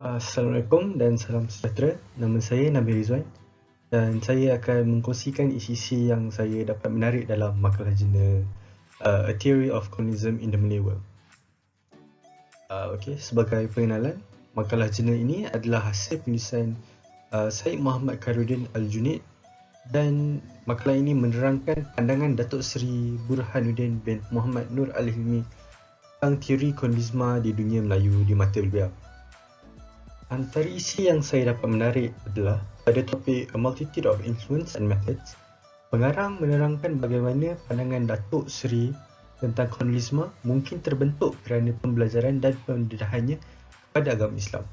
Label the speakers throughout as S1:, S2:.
S1: Assalamualaikum dan salam sejahtera. Nama saya Nabil Rizwan dan saya akan mengkongsikan isi-isi yang saya dapat menarik dalam makalah jurnal A Theory of Colonialism in the Malay World. Sebagai pengenalan, makalah jurnal ini adalah hasil penulisan Syed Muhammad Khairuddin Al-Junaid dan makalah ini menerangkan pandangan Datuk Seri Burhanuddin bin Muhammad Nur Al-Hilmi tentang teori kolonialisme di dunia Melayu di mata beliau. Antara isi yang saya dapat menarik adalah pada topik A Multitude of Influence and Methods, pengarang menerangkan bagaimana pandangan Datuk Seri tentang kolonialisme mungkin terbentuk kerana pembelajaran dan pendedahannya kepada agama Islam.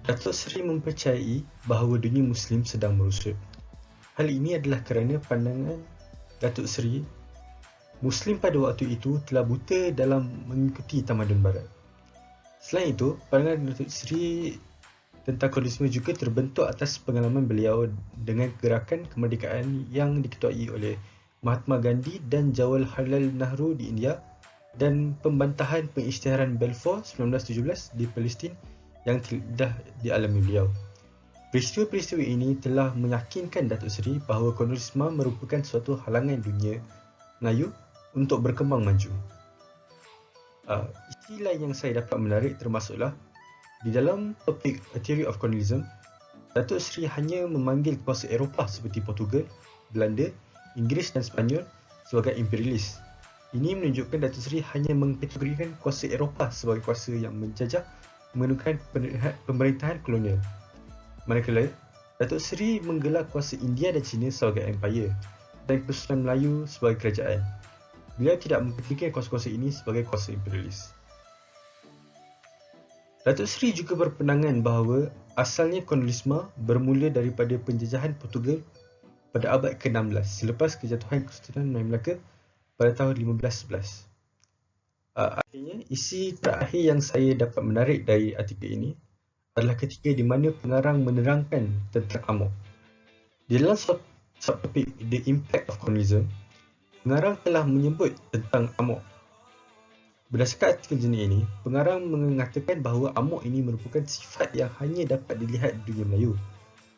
S1: Datuk Seri mempercayai bahawa dunia Muslim sedang merosot. Hal ini adalah kerana pandangan Datuk Seri, Muslim pada waktu itu telah buta dalam mengikuti tamadun Barat. Selain itu, pandangan Datuk Seri tentang kolonialisme juga terbentuk atas pengalaman beliau dengan gerakan kemerdekaan yang diketuai oleh Mahatma Gandhi dan Jawaharlal Nehru di India dan pembantahan pengisytiharan Balfour 1917 di Palestin yang telah dialami beliau. Peristiwa-peristiwa ini telah meyakinkan Datuk Seri bahawa kolonialisme merupakan suatu halangan dunia Melayu untuk berkembang maju. Isi lain yang saya dapat menarik termasuklah di dalam topik A Theory of Colonialism, Datuk Seri hanya memanggil kuasa Eropah seperti Portugal, Belanda, Inggeris dan Sepanyol sebagai imperialis. Ini menunjukkan Datuk Seri hanya mengkategorikan kuasa Eropah sebagai kuasa yang menjajah menggunakan pemerintahan kolonial. Manakala, Datuk Seri menggelar kuasa India dan China sebagai empire dan Kesultanan Melayu sebagai kerajaan. Beliau tidak mempentingkan kuasa-kuasa ini sebagai kuasa imperialis. Datuk Seri juga berpandangan bahawa asalnya kolonialisme bermula daripada penjajahan Portugal pada abad ke-16 selepas kejatuhan Kesultanan Melayu Melaka pada tahun 1511. Akhirnya, isi terakhir yang saya dapat menarik dari artikel ini adalah ketika di mana pengarang menerangkan tentang amok. Di dalam subtopik The Impact of Colonialism, pengarang telah menyebut tentang amok. Berdasarkan artikel jurnal ini, pengarang mengatakan bahawa amok ini merupakan sifat yang hanya dapat dilihat di dunia Melayu.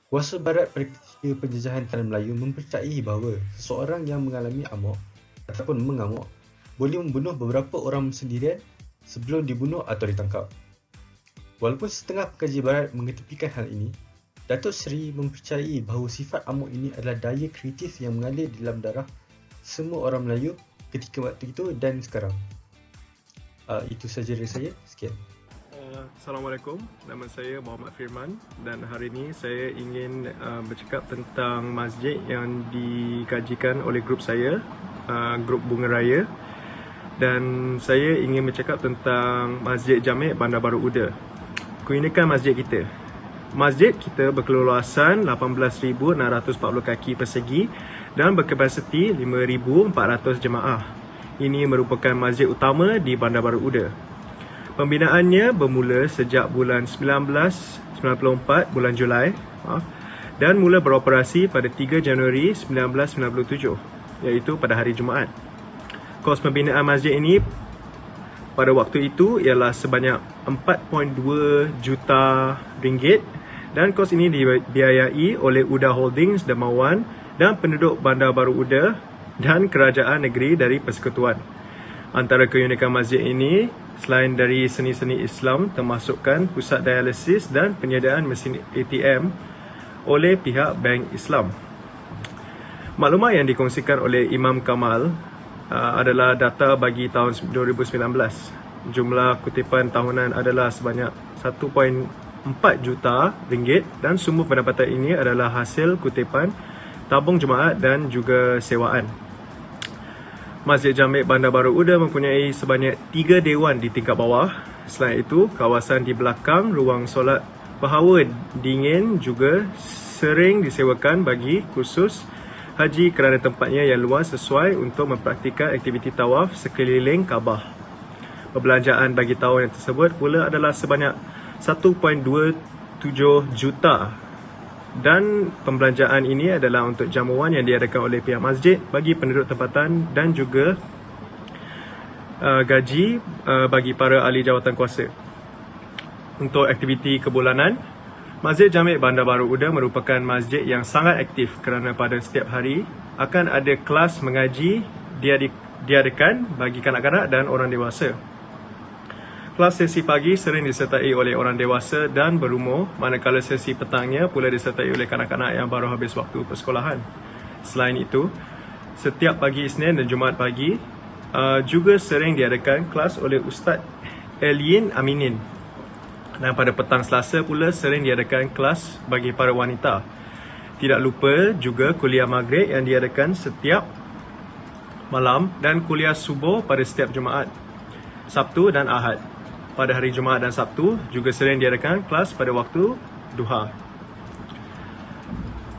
S1: Kuasa Barat pada ketika penjajahan tanah Melayu mempercayai bahawa seseorang yang mengalami amok ataupun mengamuk boleh membunuh beberapa orang sendirian sebelum dibunuh atau ditangkap. Walaupun setengah pengkaji Barat mengetepikan hal ini, Datuk Seri mempercayai bahawa sifat amok ini adalah daya kreatif yang mengalir di dalam darah semua orang Melayu ketika waktu itu dan sekarang. Itu sahaja dari saya. Sekian.
S2: Assalamualaikum, nama saya Muhammad Firman dan hari ini saya ingin bercakap tentang masjid yang dikajikan oleh grup saya, grup Bunga Raya, dan saya ingin bercakap tentang Masjid Jami' Bandar Baru Uda. Keunikan masjid kita. Masjid kita berkeluasan 18,640 kaki persegi dan berkapasiti 5,400 jemaah. Ini merupakan masjid utama di Bandar Baru Uda. Pembinaannya bermula sejak bulan 1994, bulan Julai, dan mula beroperasi pada 3 Januari 1997, iaitu pada hari Jumaat. Kos pembinaan masjid ini pada waktu itu ialah sebanyak 4.2 juta ringgit dan kos ini dibiayai oleh Uda Holdings Dermawan dan penduduk Bandar Baru Uda dan kerajaan negeri dari persekutuan. Antara keunikan masjid ini, selain dari seni-seni Islam, termasukkan pusat dialisis dan penyediaan mesin ATM oleh pihak Bank Islam. Maklumat yang dikongsikan oleh Imam Kamal adalah data bagi tahun 2019. Jumlah kutipan tahunan adalah sebanyak 1.4 juta ringgit dan sumber pendapatan ini adalah hasil kutipan tabung jemaat dan juga sewaan. Masjid Jami' Bandar Baru Uda mempunyai sebanyak 3 dewan di tingkat bawah. Selain itu, kawasan di belakang ruang solat berhawa dingin juga sering disewakan bagi kursus haji kerana tempatnya yang luas sesuai untuk mempraktikkan aktiviti tawaf sekeliling Kaabah. Perbelanjaan bagi tahun yang tersebut pula adalah sebanyak 1.27 juta. Dan pembelanjaan ini adalah untuk jamuan yang diadakan oleh pihak masjid bagi penduduk tempatan dan juga gaji bagi para ahli jawatan kuasa. Untuk aktiviti kebulanan, Masjid Jami' Bandar Baru Uda merupakan masjid yang sangat aktif kerana pada setiap hari akan ada kelas mengaji diadakan bagi kanak-kanak dan orang dewasa. Kelas sesi pagi sering disertai oleh orang dewasa dan berumur, manakala sesi petangnya pula disertai oleh kanak-kanak yang baru habis waktu persekolahan. Selain itu, setiap pagi Isnin dan Jumaat pagi juga sering diadakan kelas oleh Ustaz Elyin Aminin. Dan pada petang Selasa pula sering diadakan kelas bagi para wanita. Tidak lupa juga kuliah maghrib yang diadakan setiap malam dan kuliah subuh pada setiap Jumaat, Sabtu dan Ahad. Pada hari Jumaat dan Sabtu juga sering diadakan kelas pada waktu duha.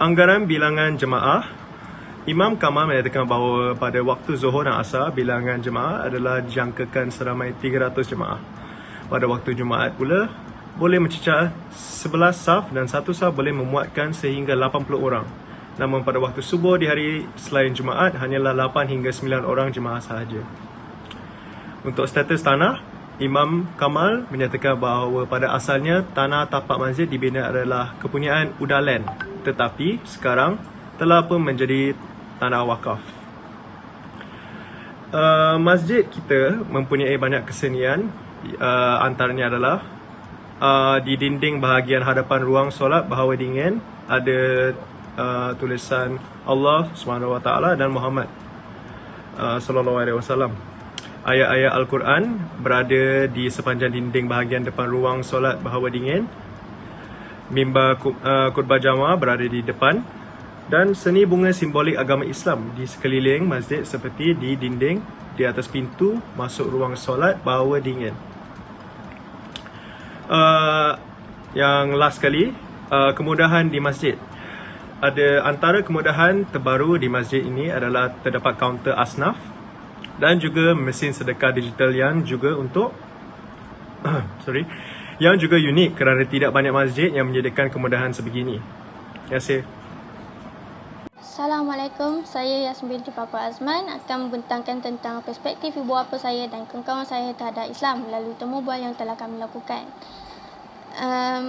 S2: Anggaran bilangan jemaah, Imam Kamal menyatakan bahawa pada waktu Zuhur dan Asar, bilangan jemaah adalah dijangkakan seramai 300 jemaah. Pada waktu Jumaat pula, boleh mencecah 11 saf dan satu saf boleh memuatkan sehingga 80 orang. Namun pada waktu subuh di hari selain Jumaat, hanyalah 8 hingga 9 orang jemaah sahaja. Untuk status tanah, Imam Kamal menyatakan bahawa pada asalnya tanah tapak masjid dibina adalah kepunyaan Udaland, tetapi sekarang telah pun menjadi tanah wakaf. Masjid kita mempunyai banyak kesenian, antaranya adalah di dinding bahagian hadapan ruang solat berhawa dingin ada tulisan Allah SWT dan Muhammad SAW. Ayat-ayat Al-Quran berada di sepanjang dinding bahagian depan ruang solat berhawa dingin. Mimbar khutbah jamaah berada di depan. Dan seni bunga simbolik agama Islam di sekeliling masjid seperti di dinding, di atas pintu masuk ruang solat berhawa dingin. Yang last sekali, kemudahan di masjid. Ada antara kemudahan terbaru di masjid ini adalah terdapat kaunter asnaf dan juga mesin sedekah digital yang juga yang juga unik kerana tidak banyak masjid yang menyediakan kemudahan sebegini. Terima kasih.
S3: Assalamualaikum, saya Yasmin binti Papa Azman akan membentangkan tentang perspektif ibu bapa saya dan kawan-kawan saya terhadap Islam melalui temu bual yang telah kami lakukan.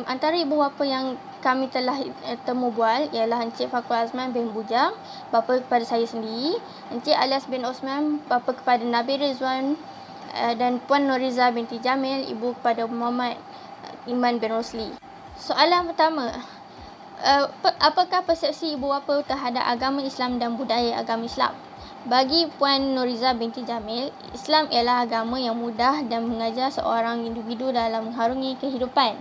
S3: Antara ibu bapa yang kami telah temu bual ialah Encik Fakul Azman bin Bujang, bapa kepada saya sendiri, Encik Alias bin Osman, bapa kepada Nabi Rizwan, dan Puan Nuriza binti Jamil, ibu kepada Muhammad Iman bin Rosli. Soalan pertama, apakah persepsi ibu bapa terhadap agama Islam dan budaya agama Islam? Bagi Puan Nuriza binti Jamil, Islam ialah agama yang mudah dan mengajar seorang individu dalam mengharungi kehidupan.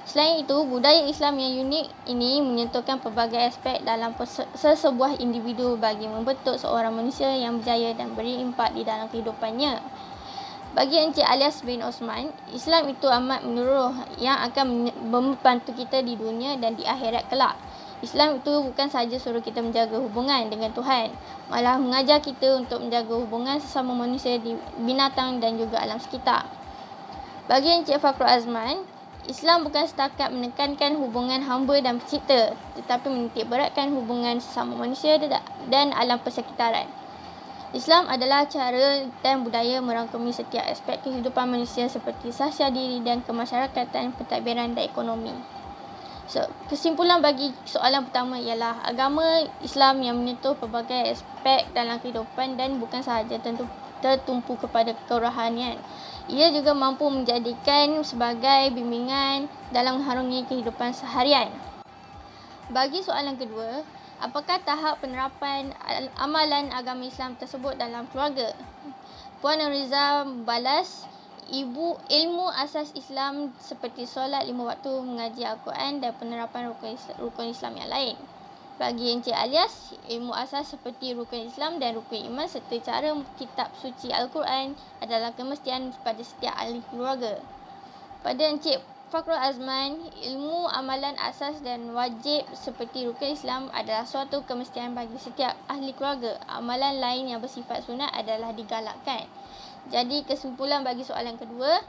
S3: Selain itu, budaya Islam yang unik ini menyentuhkan pelbagai aspek dalam sesebuah individu bagi membentuk seorang manusia yang berjaya dan berimpak di dalam kehidupannya. Bagi Encik Alias bin Osman, Islam itu amat menyeluruh yang akan membantu kita di dunia dan di akhirat kelak. Islam itu bukan sahaja suruh kita menjaga hubungan dengan Tuhan, malah mengajar kita untuk menjaga hubungan sesama manusia di binatang dan juga alam sekitar. Bagi Encik Fakhrul Azman, Islam bukan setakat menekankan hubungan hamba dan pencipta, tetapi menitik beratkan hubungan sesama manusia dan alam persekitaran. Islam adalah cara dan budaya merangkumi setiap aspek kehidupan manusia seperti sahsia diri dan kemasyarakatan, pentadbiran dan ekonomi. Kesimpulan bagi soalan pertama ialah agama Islam yang menyentuh pelbagai aspek dalam kehidupan dan bukan sahaja tertumpu kepada kerohanian. Ia juga mampu menjadikan sebagai bimbingan dalam mengharungi kehidupan seharian. Bagi soalan kedua, apakah tahap penerapan amalan agama Islam tersebut dalam keluarga? Puan Nuriza balas, ilmu asas Islam seperti solat 5 waktu, mengaji Al-Quran dan penerapan rukun Islam yang lain. Bagi Encik Alias, ilmu asas seperti rukun Islam dan rukun iman serta cara kitab suci Al-Quran adalah kemestian pada setiap ahli keluarga. Pada Encik Fakhrul Azman, ilmu amalan asas dan wajib seperti rukun Islam adalah suatu kemestian bagi setiap ahli keluarga. Amalan lain yang bersifat sunat adalah digalakkan. Jadi kesimpulan bagi soalan kedua,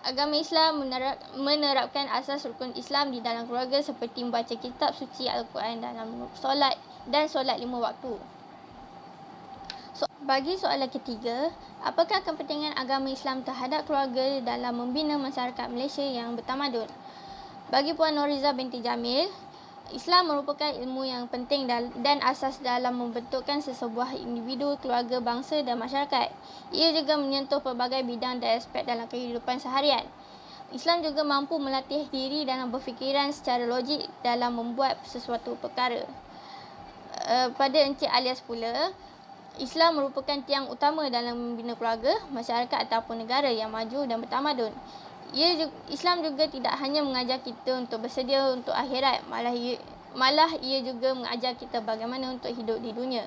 S3: agama Islam menerapkan asas rukun Islam di dalam keluarga seperti membaca kitab suci Al-Quran dalam solat 5 waktu. Bagi soalan ketiga, apakah kepentingan agama Islam terhadap keluarga dalam membina masyarakat Malaysia yang bertamadun? Bagi Puan Noriza binti Jamil, Islam merupakan ilmu yang penting dan asas dalam membentukkan sesebuah individu, keluarga, bangsa dan masyarakat. Ia juga menyentuh pelbagai bidang dan aspek dalam kehidupan seharian. Islam juga mampu melatih diri dalam berfikiran secara logik dalam membuat sesuatu perkara. Pada Encik Alias pula, Islam merupakan tiang utama dalam membina keluarga, masyarakat ataupun negara yang maju dan bertamadun. Islam juga tidak hanya mengajar kita untuk bersedia untuk akhirat, malah ia juga mengajar kita bagaimana untuk hidup di dunia.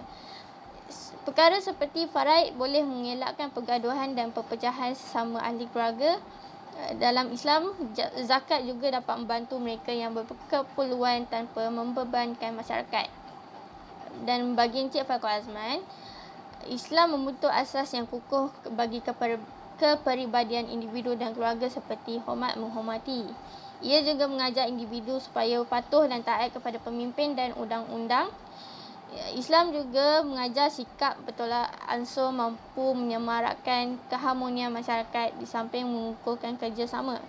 S3: Perkara seperti faraid boleh mengelakkan pergaduhan dan perpecahan sesama ahli keluarga. Dalam Islam, zakat juga dapat membantu mereka yang berkeperluan tanpa membebankan masyarakat. Dan bagi Encik Fakhur Azman, Islam membentuk asas yang kukuh bagi kepribadian individu dan keluarga seperti hormat menghormati. Ia juga mengajar individu supaya patuh dan taat kepada pemimpin dan undang-undang. Islam juga mengajar sikap bertolak ansur mampu menyemarakkan keharmonian masyarakat di samping mengukuhkan kerjasama.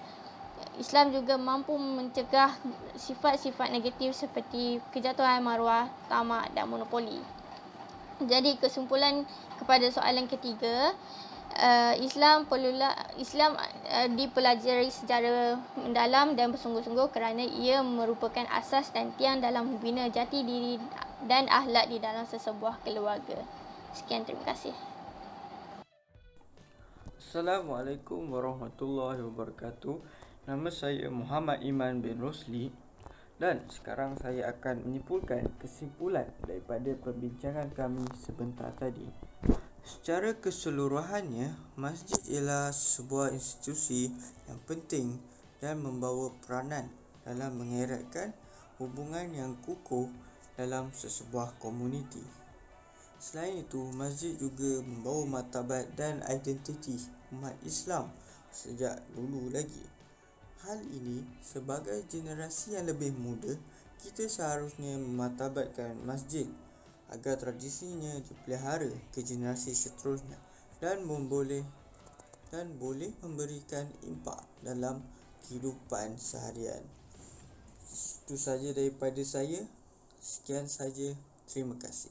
S3: Islam juga mampu mencegah sifat-sifat negatif seperti kejatuhan maruah, tamak dan monopoli. Jadi kesimpulan kepada soalan ketiga, Islam dipelajari secara mendalam dan bersungguh-sungguh kerana ia merupakan asas dan tiang dalam membina jati diri dan akhlak di dalam sesebuah keluarga. Sekian, terima kasih.
S4: Assalamualaikum warahmatullahi wabarakatuh. Nama saya Muhammad Iman bin Rosli dan sekarang saya akan menyimpulkan kesimpulan daripada perbincangan kami sebentar tadi. Secara keseluruhannya, masjid ialah sebuah institusi yang penting dan membawa peranan dalam mengeratkan hubungan yang kukuh dalam sesebuah komuniti. Selain itu, masjid juga membawa martabat dan identiti umat Islam sejak dulu lagi. Hal ini, sebagai generasi yang lebih muda, kita seharusnya memartabatkan masjid agar tradisinya dipelihara ke generasi seterusnya dan boleh memberikan impak dalam kehidupan seharian. Itu saja daripada saya. Sekian saja. Terima kasih.